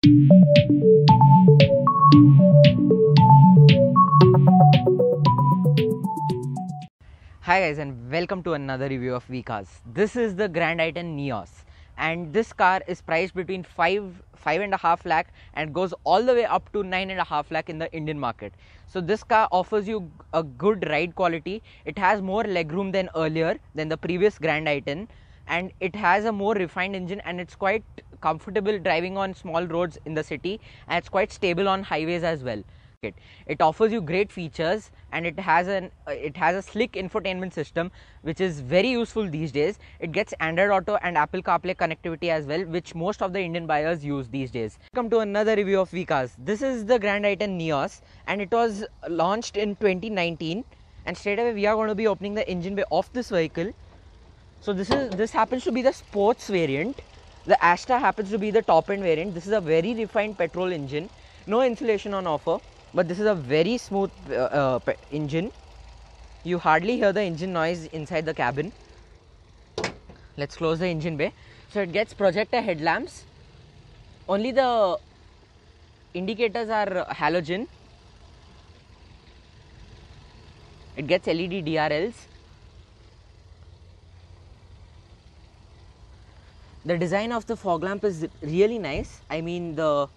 Hi guys, and welcome to another review of VCars. This is the GRAND I10 NIOS, and this car is priced between 5.5 lakh and goes all the way up to 9.5 lakh in the Indian market. So this car offers you a good ride quality. It has more legroom than the previous GRAND I10, and it has a more refined engine, and it's quite comfortable driving on small roads in the city, and it's quite stable on highways as well. It offers you great features, and it has a slick infotainment system which is very useful these days. It gets Android Auto and Apple CarPlay connectivity as well, which most of the Indian buyers use these days. Welcome to another review of VCars. This is the GRAND I10 NIOS, and it was launched in 2019, and straight away we are going to be opening the engine bay of this vehicle. So this happens to be the Sportz variant. The Astra happens to be the top end variant. This is a very refined petrol engine, no insulation on offer, but this is a very smooth engine. You hardly hear the engine noise inside the cabin. Let's close the engine bay. So it gets projector headlamps. Only the indicators are halogen. It gets LED DRLs. The design of the fog lamp is really nice. I mean, the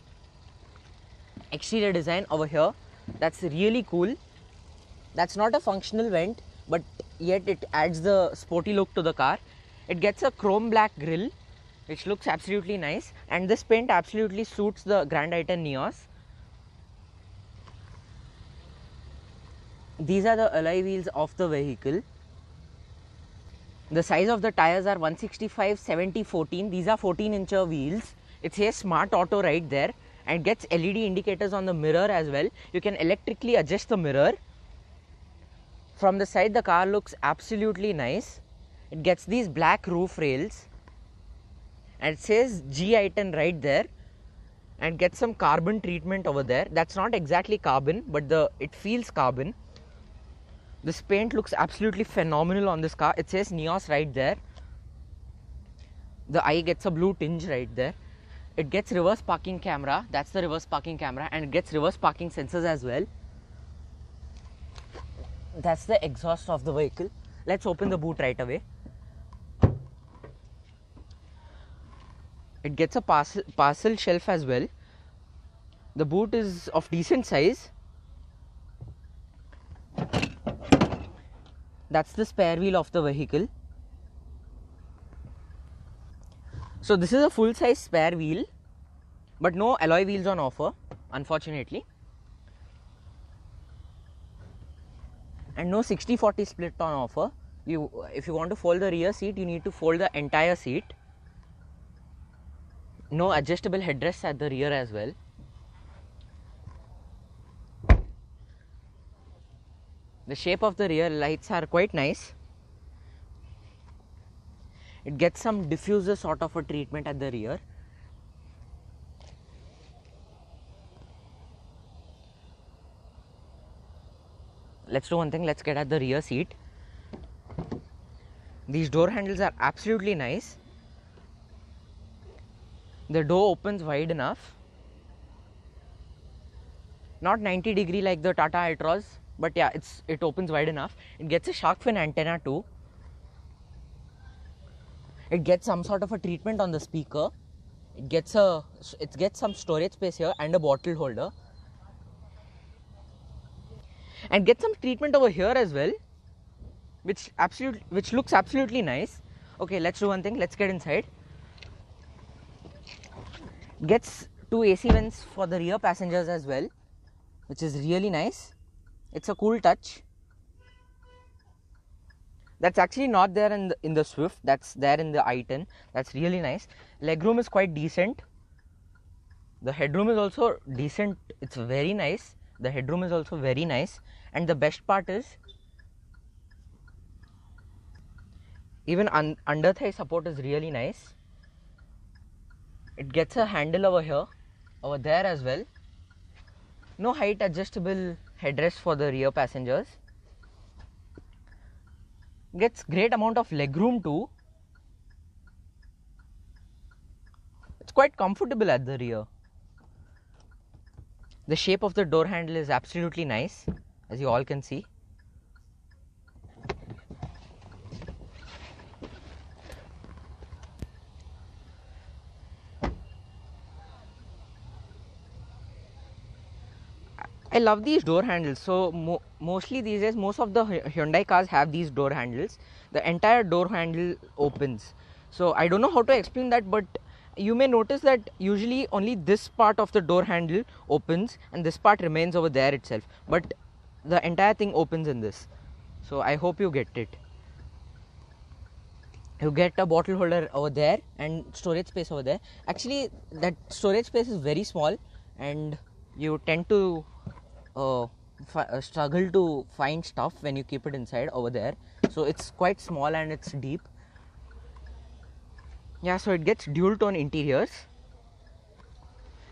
exterior design over here, that's really cool. That's not a functional vent, but yet it adds the sporty look to the car. It gets a chrome black grille, which looks absolutely nice, and this paint absolutely suits the GRAND I10 NIOS. These are the alloy wheels of the vehicle. The size of the tires are 165/70/14. These are 14-inch wheels. It says Smart Auto right there, and gets LED indicators on the mirror as well. You can electrically adjust the mirror. From the side, the car looks absolutely nice. It gets these black roof rails, and it says GI10 right there, and gets some carbon treatment over there. That's not exactly carbon, but it feels carbon. This paint looks absolutely phenomenal on this car. It says NIOS right there. The eye gets a blue tinge right there. It gets reverse parking camera. That's the reverse parking camera, and it gets reverse parking sensors as well. That's the exhaust of the vehicle. Let's open the boot right away. It gets a parcel shelf as well. The boot is of decent size. That's the spare wheel of the vehicle. So this is a full size spare wheel, but no alloy wheels on offer, unfortunately. And no 60/40 split on offer. If you want to fold the rear seat, you need to fold the entire seat. No adjustable headrests at the rear as well. The shape of the rear lights are quite nice. It gets some diffuser sort of a treatment at the rear. Let's do one thing. Let's get at the rear seat. These door handles are absolutely nice. The door opens wide enough. Not 90-degree like the Tata Altroz, but yeah, it opens wide enough. It gets a shark fin antenna too. It gets some sort of a treatment on the speaker. It gets some storage space here and a bottle holder. And gets some treatment over here as well, which looks absolutely nice. Okay, let's do one thing. Let's get inside. Gets 2 AC vents for the rear passengers as well, which is really nice. It's a cool touch. That's actually not there in the Swift. That's there in the i10. That's really nice. Legroom is quite decent. The headroom is also decent. It's very nice. The headroom is also very nice. And the best part is, even under thigh support is really nice. It gets a handle over here, over there as well. No height adjustable headrest for the rear passengers. Gets great amount of legroom too. It's quite comfortable at the rear. The shape of the door handle is absolutely nice, as you all can see. I love these door handles. So mostly these days, most of the Hyundai cars have these door handles. The entire door handle opens. So I don't know how to explain that, but you may notice that usually only this part of the door handle opens and this part remains over there itself, but the entire thing opens in this. So I hope you get it. You get a bottle holder over there and storage space over there. Actually, that storage space is very small and you tend to struggle to find stuff when you keep it inside over there. So it's quite small and it's deep. Yeah, so it gets dual tone interiors.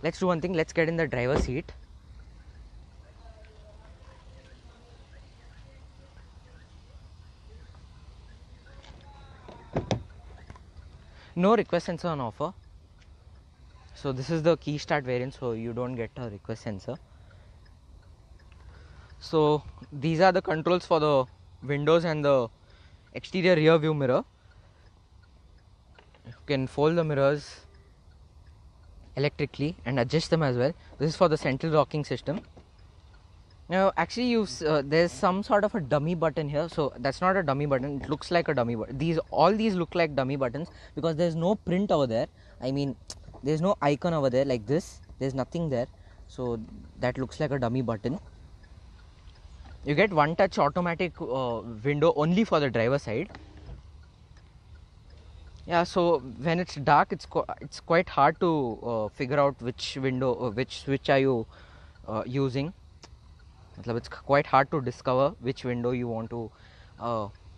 Let's do one thing. Let's get in the driver's seat. No request sensor on offer. So this is the key start variant, so you don't get a request sensor. So these are the controls for the windows and the exterior rear view mirror. You can fold the mirrors electrically and adjust them as well. This is for the central locking system. Now actually there's some sort of a dummy button here. So that's not a dummy button, it looks like a dummy button. All these look like dummy buttons because there's no print over there. I mean, there's no icon over there like this. There's nothing there. So that looks like a dummy button. You get one touch automatic window only for the driver side. Yeah, so when it's dark, it's quite hard to figure out which window, which switch are you using. It's quite hard to discover which window you want to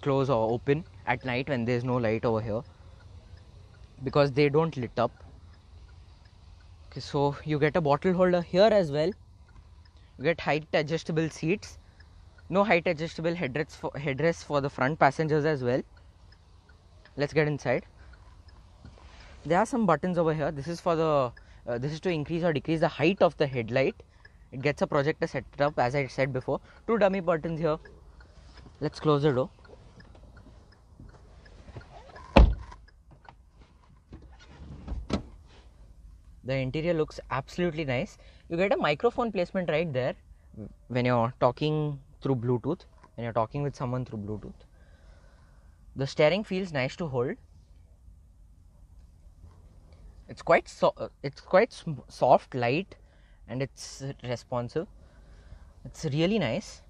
close or open at night when there's no light over here, because they don't lit up. Okay, so you get a bottle holder here as well. You get height adjustable seats. No height adjustable headrests for the front passengers as well. Let's get inside. There are some buttons over here. This is for the this is to increase or decrease the height of the headlight. It gets a projector set up, as I said before. Two dummy buttons here. Let's close the door. The interior looks absolutely nice. You get a microphone placement right there when you're talking through Bluetooth, when you're talking with someone through Bluetooth. The steering feels nice to hold. It's quite soft, light, and it's responsive. It's really nice.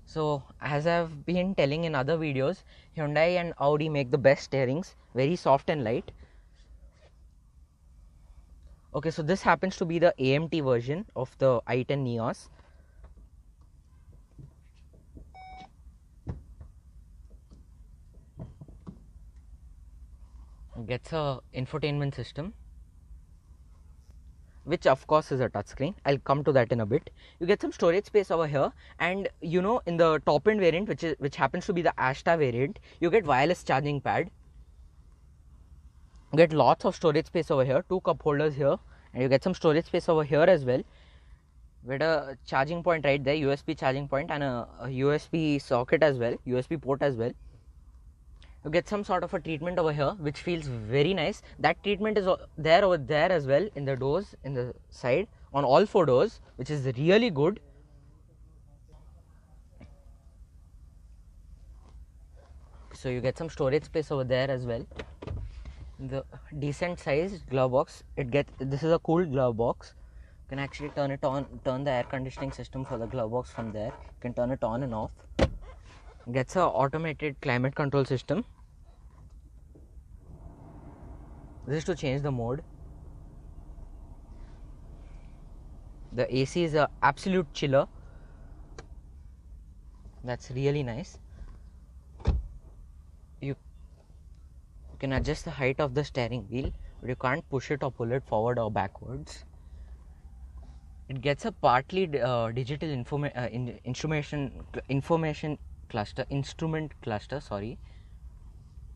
So as I've been telling in other videos, Hyundai and Audi make the best steerings, very soft and light. Okay, so this happens to be the AMT version of the i10 NIOS. It gets a infotainment system, which of course is a touchscreen. I'll come to that in a bit. You get some storage space over here, and you know, in the top end variant, which happens to be the Ashta variant, you get wireless charging pad. You get lots of storage space over here, two cup holders here, and you get some storage space over here as well. With a charging point right there, USB charging point, and a USB socket as well, USB port as well. You get some sort of a treatment over here, which feels very nice. That treatment is there over there as well, in the doors, in the side, on all four doors, which is really good. So you get some storage space over there as well. The decent sized glove box. This is a cool glove box. You can actually turn it on, turn the air conditioning system for the glove box from there. You can turn it on and off. Gets a automated climate control system. This is to change the mode. The AC is a absolute chiller. That's really nice. You can adjust the height of the steering wheel, but you can't push it or pull it forward or backwards. It gets a partly digital instrument cluster, sorry,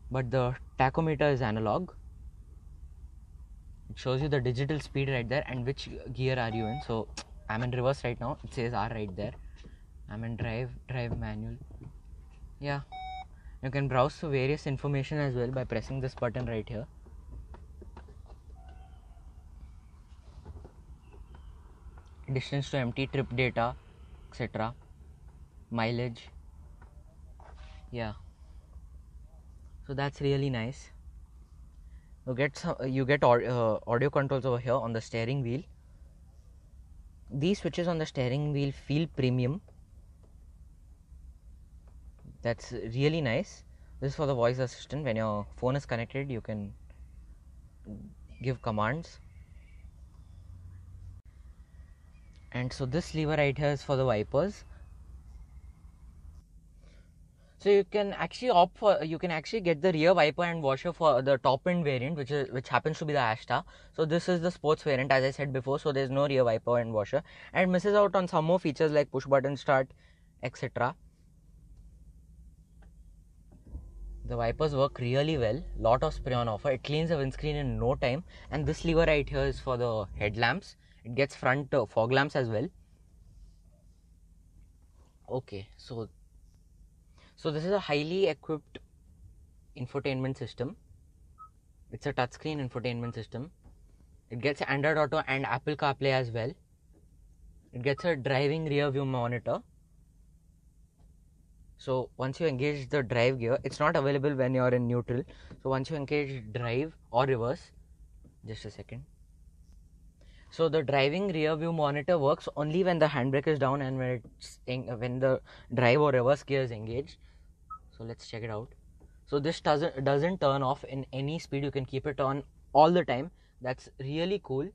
but the tachometer is analog. It shows you the digital speed right there and which gear are you in. So I'm in reverse right now. It says R right there. I'm in drive manual. Yeah, you can browse through various information as well by pressing this button right here. Distance to empty, trip data, etc. Mileage. Yeah, so that's really nice. You get audio controls over here on the steering wheel. These switches on the steering wheel feel premium. That's really nice. This is for the voice assistant. When your phone is connected, you can give commands. And so this lever right here is for the wipers. So you can actually get the rear wiper and washer for the top end variant, which happens to be the Ashta. So this is the sports variant, as I said before. So there's no rear wiper and washer, and misses out on some more features like push button start, etc. The wipers work really well. Lot of spray on offer. It cleans the windscreen in no time. And this lever right here is for the headlamps. It gets front fog lamps as well. Okay, so this is a highly equipped infotainment system. It's a touchscreen infotainment system. It gets Android Auto and Apple CarPlay as well. It gets a driving rear view monitor. So once you engage the drive gear, it's not available when you're in neutral. So once you engage drive or reverse, just a second. So the driving rear view monitor works only when the handbrake is down and when the drive or reverse gear is engaged. So let's check it out. So this doesn't turn off in any speed. You can keep it on all the time. That's really cool.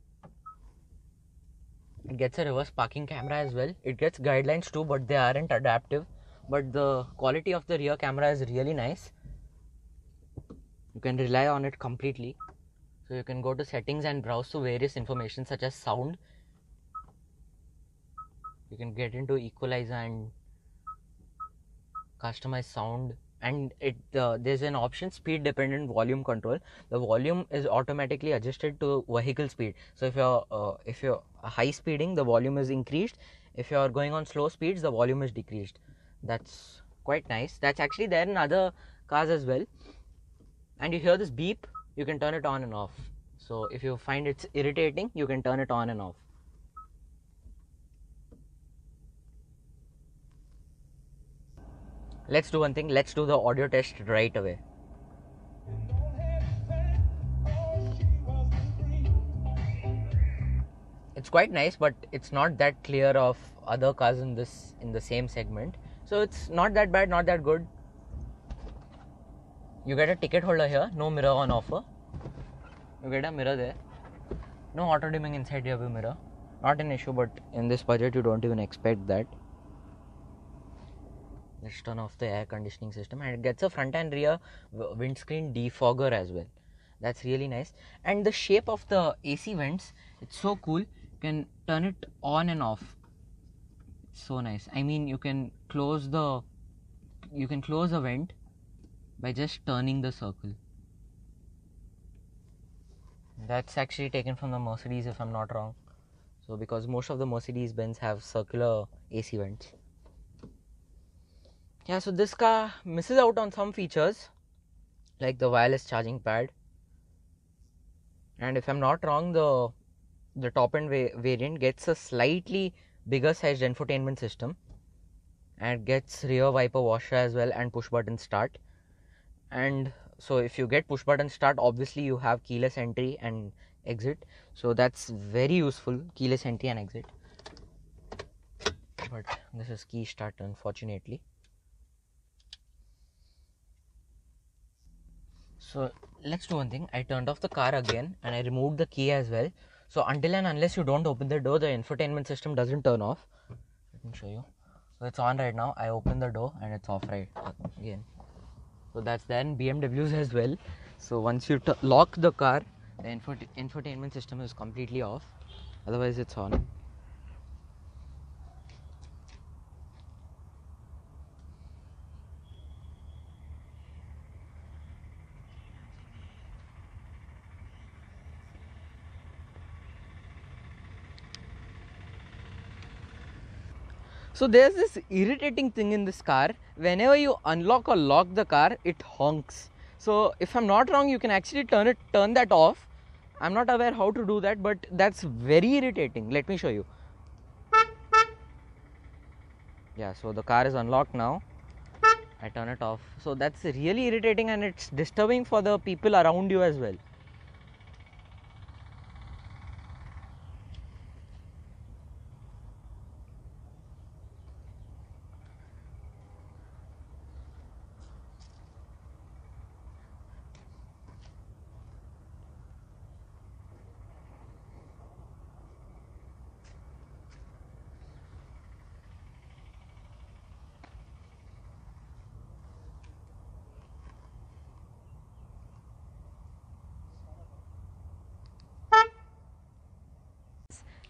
It gets a reverse parking camera as well. It gets guidelines too, but they aren't adaptive. But the quality of the rear camera is really nice. You can rely on it completely. So you can go to settings and browse to various information such as sound. You can get into equalizer and customize sound, and there's an option speed dependent volume control. The volume is automatically adjusted to vehicle speed. So if you're high speeding, the volume is increased. If you're going on slow speeds, the volume is decreased. That's quite nice. That's actually there in other cars as well. And you hear this beep, you can turn it on and off. So if you find it's irritating, you can turn it on and off. Let's do one thing. Let's do the audio test right away. It's quite nice, but it's not that clear of other cars in the same segment. So it's not that bad, not that good. You get a ticket holder here, no mirror on offer. You get a mirror there. No auto dimming inside rear view mirror. Not an issue, but in this budget you don't even expect that. Let's turn off the air conditioning system, and it gets a front and rear windscreen defogger as well. That's really nice. And the shape of the AC vents, it's so cool. You can turn it on and off. It's so nice. I mean, you can close the vent by just turning the circle. That's actually taken from the Mercedes, if I'm not wrong. So because most of the Mercedes Benz have circular AC vents. Yeah, so this car misses out on some features like the wireless charging pad. And if I'm not wrong, the top end variant gets a slightly bigger sized infotainment system, and gets rear wiper washer as well and push button start. And so if you get push button start, obviously you have keyless entry and exit. So that's very useful, keyless entry and exit. But this is key start, unfortunately. So let's do one thing. I turned off the car again and I removed the key as well. So until and unless you don't open the door, the infotainment system doesn't turn off. Let me show you. So it's on right now. I open the door and it's off right again. So that's there in BMWs as well. So once you lock the car, the infotainment system is completely off. Otherwise it's on. So there's this irritating thing in this car. Whenever you unlock or lock the car, it honks. So if I'm not wrong, you can actually turn that off. I'm not aware how to do that, but that's very irritating. Let me show you. Yeah, so the car is unlocked now. I turn it off. So that's really irritating, and it's disturbing for the people around you as well.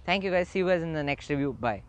Thank you guys. See you guys in the next review. Bye.